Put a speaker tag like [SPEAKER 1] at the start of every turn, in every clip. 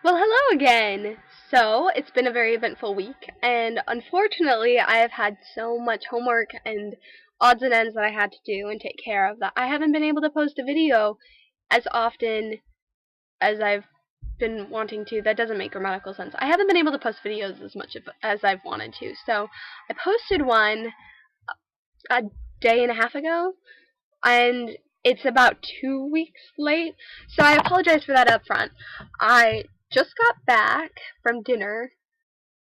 [SPEAKER 1] Well, hello again! So, it's been a very eventful week, and unfortunately, I have had so much homework and odds and ends that I had to do and take care of that I haven't been able to post a video as often as I've been wanting to. That doesn't make grammatical sense. I haven't been able to post videos as much as I've wanted to, so I posted one a day and a half ago, and it's about 2 weeks late, so I apologize for that up front. I just got back from dinner,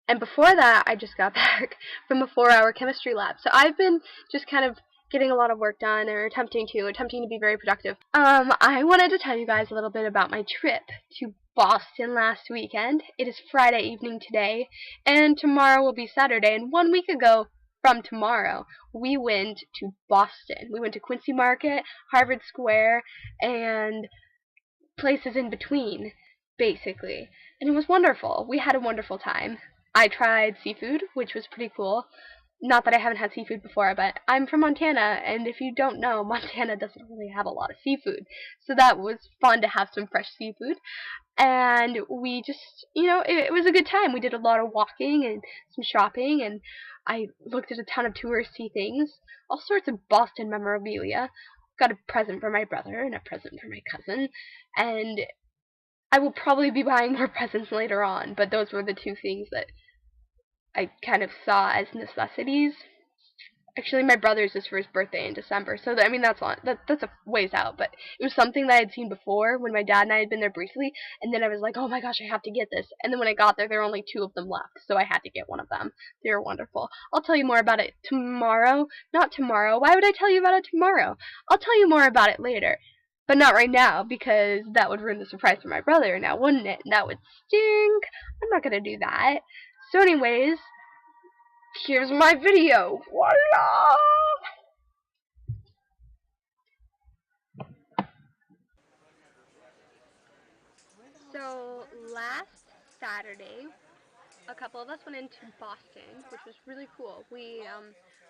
[SPEAKER 1] and before that, I just got back from a 4-hour chemistry lab. So I've been just kind of getting a lot of work done, or attempting to be very productive. I wanted to tell you guys a little bit about my trip to Boston last weekend. It is Friday evening today, and tomorrow will be Saturday. And 1 week ago from tomorrow, we went to Boston. We went to Quincy Market, Harvard Square, and places in between, basically. And it was wonderful. We had a wonderful time. I tried seafood, which was pretty cool. Not that I haven't had seafood before, but I'm from Montana, and if you don't know, Montana doesn't really have a lot of seafood. So that was fun to have some fresh seafood. And we just, it was a good time. We did a lot of walking and some shopping, and I looked at a ton of touristy things, all sorts of Boston memorabilia. Got a present for my brother and a present for my cousin, and I will probably be buying more presents later on, but those were the two things that I kind of saw as necessities. Actually, my brother's is for his birthday in December, so I mean that's a ways out, but it was something that I had seen before when my dad and I had been there briefly, and then I was like, oh my gosh, I have to get this. And then when I got there, there were only two of them left, so I had to get one of them. They were wonderful. I'll tell you more about it tomorrow. Not tomorrow. Why would I tell you about it tomorrow? I'll tell you more about it later. But not right now, because that would ruin the surprise for my brother now, wouldn't it? That would stink. I'm not gonna do that. So anyways, here's my video. Voila! So last Saturday, a couple of us went into Boston, which was really cool. We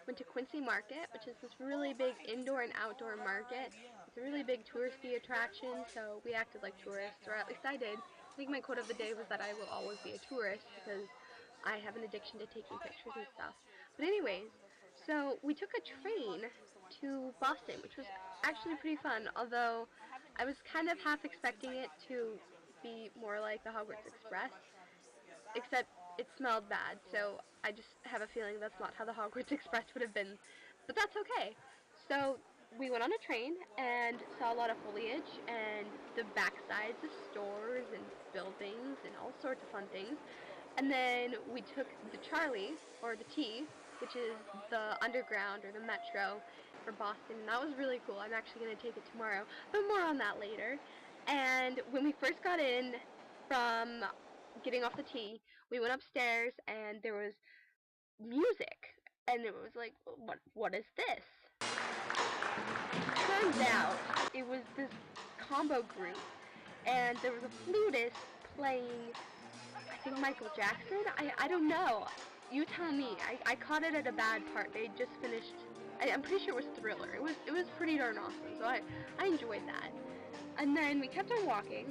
[SPEAKER 1] went to Quincy Market, which is this really big indoor and outdoor market. It's a really big touristy attraction, so we acted like tourists, or at least I did. I think my quote of the day was that I will always be a tourist because I have an addiction to taking pictures and stuff. But anyways, so we took a train to Boston, which was actually pretty fun, although I was kind of half expecting it to be more like the Hogwarts Express, except it smelled bad, so I just have a feeling that's not how the Hogwarts Express would have been. But that's okay. So we went on a train and saw a lot of foliage and the backsides of stores and buildings and all sorts of fun things. And then we took the Charlie, or the T, which is the underground or the metro for Boston, and that was really cool. I'm actually going to take it tomorrow, but more on that later. And when we first got in from getting off the T, we went upstairs and there was music, and it was like, what is this? Turns out it was this combo group, and there was a flutist playing, I think, Michael Jackson. I don't know. You tell me. I caught it at a bad part. They just finished. I'm pretty sure it was Thriller. It was pretty darn awesome. So I enjoyed that. And then we kept on walking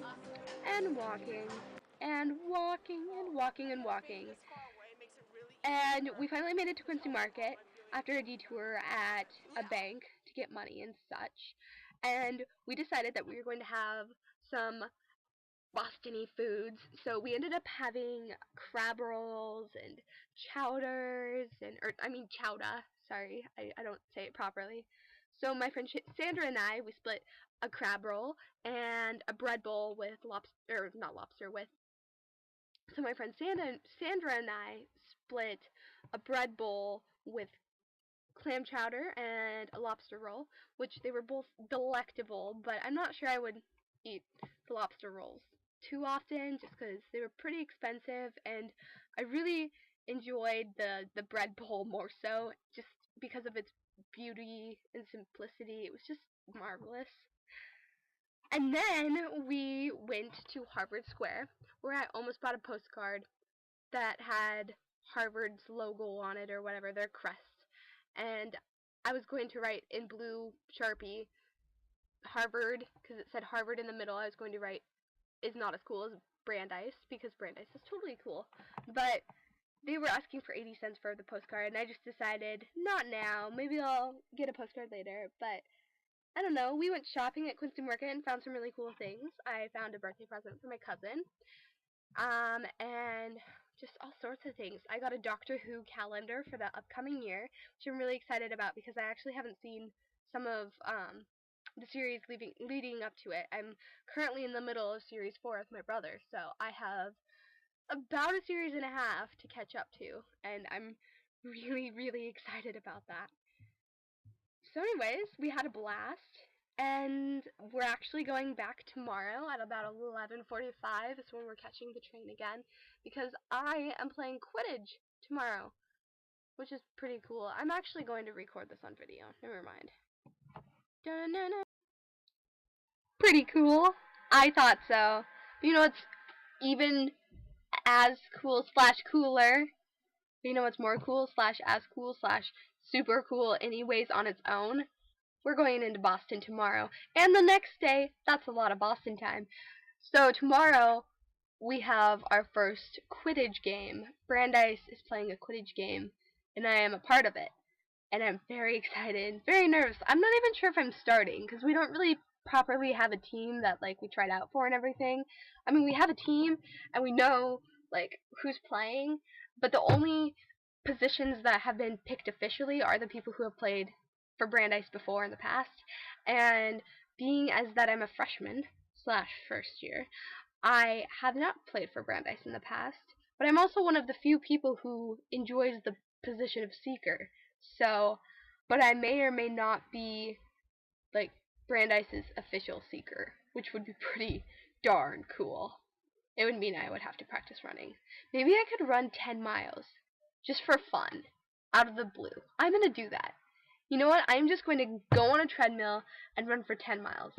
[SPEAKER 1] and walking and walking and walking and walking. And we finally made it to Quincy Market after a detour at a bank to get money and such. And we decided that we were going to have some Bostony foods. So we ended up having crab rolls and chowders or I mean chowder. Sorry, I don't say it properly. So my friend Sandra and I, we split a crab roll and a bread bowl with lobster, or not lobster, with. So my friend Sandra and I split a bread bowl with clam chowder and a lobster roll, which they were both delectable, but I'm not sure I would eat the lobster rolls too often just because they were pretty expensive, and I really enjoyed the bread bowl more so just because of its beauty and simplicity. It was just marvelous. And then we went to Harvard Square, where I almost bought a postcard that had Harvard's logo on it or whatever, their crest. And I was going to write in blue Sharpie Harvard, because it said Harvard in the middle. I was going to write, is not as cool as Brandeis, because Brandeis is totally cool. But they were asking for 80 cents for the postcard, and I just decided, not now. Maybe I'll get a postcard later. But I don't know. We went shopping at Quincy Market and found some really cool things. I found a birthday present for my cousin. And just all sorts of things. I got a Doctor Who calendar for the upcoming year, which I'm really excited about because I actually haven't seen some of the series leading up to it. I'm currently in the middle of series 4 with my brother, so I have about a series and a half to catch up to, and I'm really, really excited about that. So anyways, we had a blast, and we're actually going back tomorrow at about 11:45 is when we're catching the train again, because I am playing Quidditch tomorrow, which is pretty cool. I'm actually going to record this on video. Never mind. Da-na-na. Pretty cool. I thought so. But you know what's even as cool slash cooler? But you know what's more cool slash as cool slash super cool anyways on its own? We're going into Boston tomorrow. And the next day, that's a lot of Boston time. So tomorrow, we have our first Quidditch game. Brandeis is playing a Quidditch game, and I am a part of it. And I'm very excited, very nervous. I'm not even sure if I'm starting, because we don't really properly have a team that, like, we tried out for and everything. I mean, we have a team, and we know, like, who's playing, but the only positions that have been picked officially are the people who have played for Brandeis before in the past. And being as that I'm a freshman slash first year, I have not played for Brandeis in the past, but I'm also one of the few people who enjoys the position of seeker. So, but I may or may not be, like, Brandeis's official seeker, which would be pretty darn cool. It would mean I would have to practice running. Maybe I could run 10 miles, just for fun, out of the blue. I'm gonna do that. You know what? I'm just going to go on a treadmill and run for 10 miles,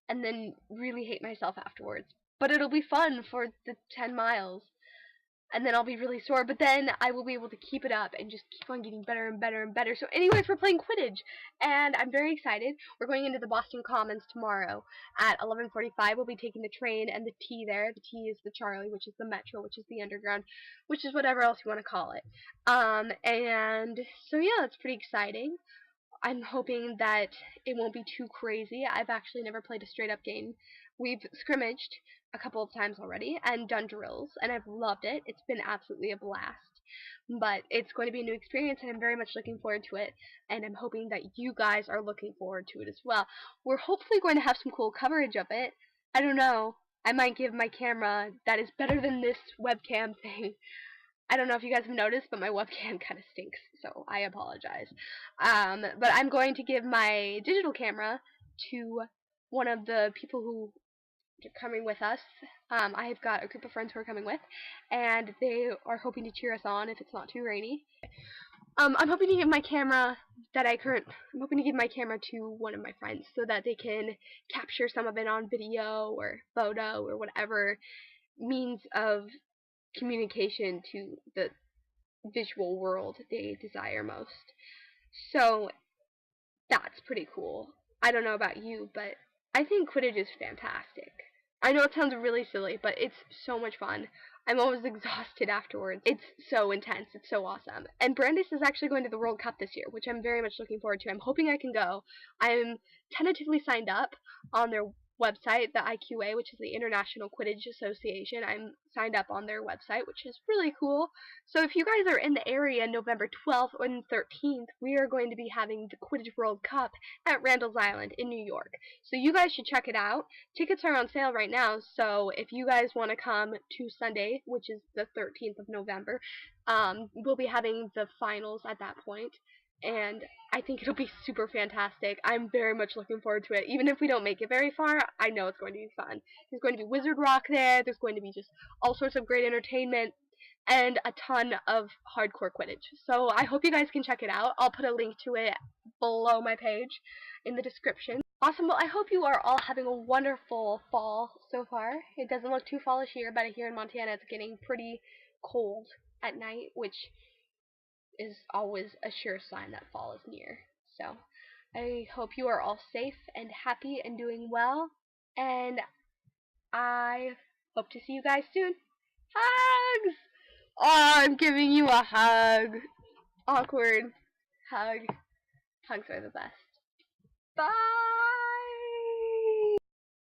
[SPEAKER 1] and then really hate myself afterwards. But it'll be fun for the 10 miles, and then I'll be really sore, but then I will be able to keep it up and just keep on getting better and better and better. So anyways, we're playing Quidditch, and I'm very excited. We're going into the Boston Commons tomorrow at 11:45. We'll be taking the train and the T there. The T is the Charlie, which is the Metro, which is the Underground, which is whatever else you want to call it. And so yeah, it's pretty exciting. I'm hoping that it won't be too crazy. I've actually never played a straight up game. We've scrimmaged a couple of times already and done drills, and I've loved it. It's been absolutely a blast. But it's going to be a new experience, and I'm very much looking forward to it, and I'm hoping that you guys are looking forward to it as well. We're hopefully going to have some cool coverage of it. I don't know. I might give my camera that is better than this webcam thing. I don't know if you guys have noticed, but my webcam kind of stinks, so I apologize. But I'm going to give my digital camera to one of the people who are coming with us. I've got a group of friends who are coming with, and they are hoping to cheer us on if it's not too rainy. I'm hoping to give my camera I'm hoping to give my camera to one of my friends so that they can capture some of it on video or photo or whatever means of communication to the visual world they desire most. So that's pretty cool. I don't know about you, but I think Quidditch is fantastic. I know it sounds really silly, but it's so much fun. I'm always exhausted afterwards. It's so intense. It's so awesome. And Brandeis is actually going to the World Cup this year, which I'm very much looking forward to. I'm hoping I can go. I'm tentatively signed up on their website, the IQA, which is the International Quidditch Association. I'm signed up on their website, which is really cool. So if you guys are in the area November 12th and 13th, we are going to be having the Quidditch World Cup at Randall's Island in New York. So you guys should check it out. Tickets are on sale right now, so if you guys want to come to Sunday, which is the 13th of November, we'll be having the finals at that point. And I think it'll be super fantastic. I'm very much looking forward to it. Even if we don't make it very far, I know it's going to be fun. There's going to be Wizard Rock there. There's going to be just all sorts of great entertainment and a ton of hardcore Quidditch. So I hope you guys can check it out. I'll put a link to it below my page in the description. Awesome. Well, I hope you are all having a wonderful fall so far. It doesn't look too fallish here, but here in Montana it's getting pretty cold at night, which is always a sure sign that fall is near. So I hope you are all safe and happy and doing well, and I Hope to see you guys soon. Hugs! Oh, I'm giving you a hug. Awkward hug. Hugs are the best. Bye!